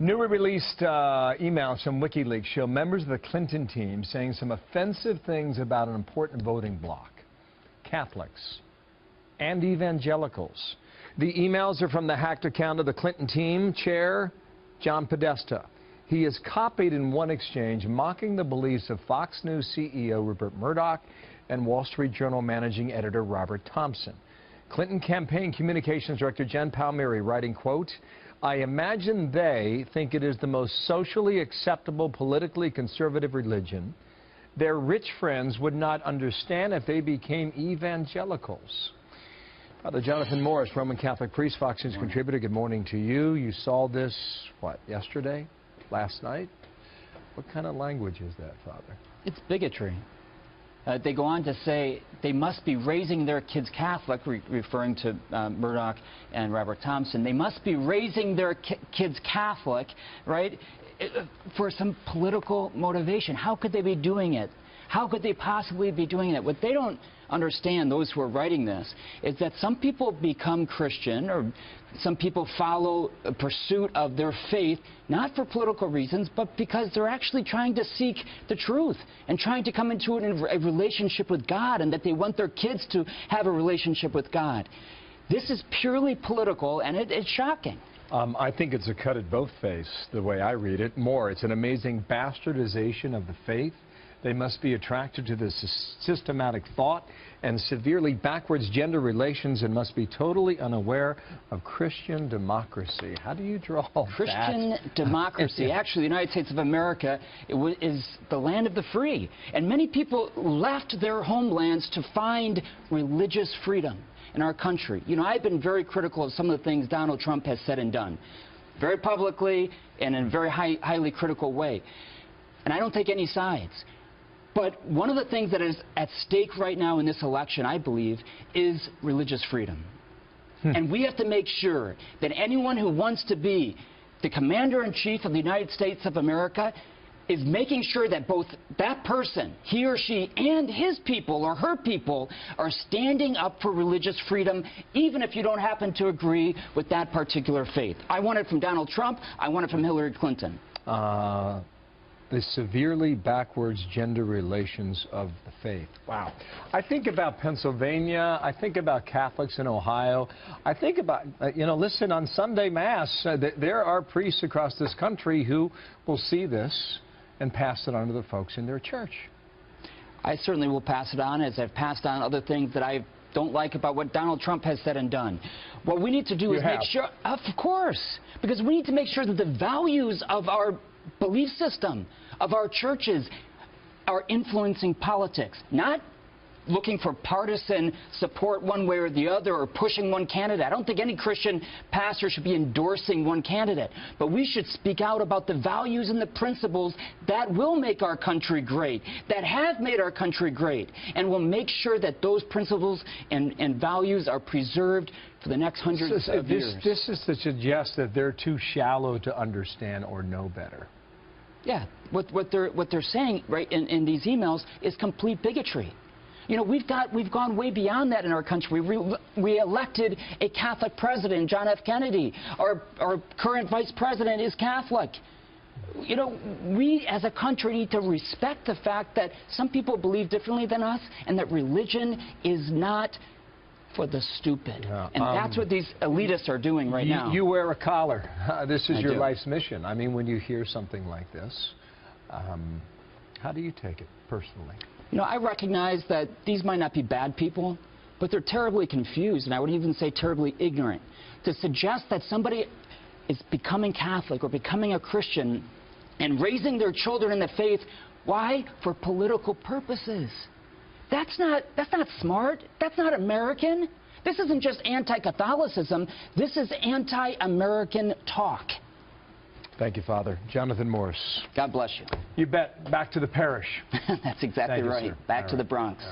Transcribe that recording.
Newly released emails from WikiLeaks show members of the Clinton team saying some offensive things about an important voting bloc: Catholics and evangelicals. The emails are from the hacked account of the Clinton team chair, John Podesta. He is copied in one exchange mocking the beliefs of Fox News CEO Rupert Murdoch and Wall Street Journal managing editor Robert Thompson. Clinton campaign communications director Jen Palmieri writing, quote, "I imagine they think it is the most socially acceptable, politically conservative religion. Their rich friends would not understand if they became evangelicals." Father Jonathan Morris, Roman Catholic priest, Fox News contributor, good morning to you. You saw this, what, yesterday? Last night? What kind of language is that, Father? It's bigotry. They go on to say they must be raising their kids Catholic, referring to Murdoch and Robert Thompson. They must be raising their kids Catholic, right, for some political motivation. How could they be doing it? How could they possibly be doing it? What they don't understand, those who are writing this, is that some people become Christian, or some people follow a pursuit of their faith, not for political reasons, but because they're actually trying to seek the truth and trying to come into a relationship with God, and that they want their kids to have a relationship with God. This is purely political, and it's shocking. I think it's a cut at both faces, the way I read it. More, it's an amazing bastardization of the faith. They must be attracted to this systematic thought and severely backwards gender relations, and must be totally unaware of Christian democracy. How do you draw Christian democracy? Actually, the United States of America is the land of the free. And many people left their homelands to find religious freedom in our country. You know, I've been very critical of some of the things Donald Trump has said and done, very publicly and in a very highly critical way. And I don't take any sides. But one of the things that is at stake right now in this election, I believe, is religious freedom. And we have to make sure that anyone who wants to be the commander-in-chief of the United States of America is making sure that both that person, he or she, and his people or her people are standing up for religious freedom, even if you don't happen to agree with that particular faith. I want it from Donald Trump. I want it from Hillary Clinton. The severely backwards gender relations of the faith. Wow. I think about Pennsylvania. I think about Catholics in Ohio. I think about, listen, on Sunday Mass, there are priests across this country who will see this and pass it on to the folks in their church. I certainly will pass it on, as I've passed on other things that I don't like about what Donald Trump has said and done. What we need to do is make sure, of course, because we need to make sure that the values of our belief system, of our churches, are influencing politics, not looking for partisan support one way or the other, or pushing one candidate. I don't think any Christian pastor should be endorsing one candidate, but we should speak out about the values and the principles that will make our country great, that have made our country great, and will make sure that those principles and values are preserved for the next hundreds of years. This is to suggest that they're too shallow to understand or know better. Yeah, what they're saying right in these emails is complete bigotry. You know, we've gone way beyond that in our country. We elected a Catholic president, John F. Kennedy. Our current vice president is Catholic. You know, we as a country need to respect the fact that some people believe differently than us, and that religion is not for the stupid. And that's what these elitists are doing right now. You wear a collar. This is your life's mission. I mean, when you hear something like this, how do you take it personally? You know, I recognize that these might not be bad people, but they're terribly confused, and I would even say terribly ignorant. To suggest that somebody is becoming Catholic or becoming a Christian and raising their children in the faith, why? For political purposes. That's not smart. That's not American. This isn't just anti-Catholicism. This is anti-American talk. Thank you, Father. Jonathan Morris. God bless you. You bet. Back to the parish. That's exactly right. Back to the Bronx.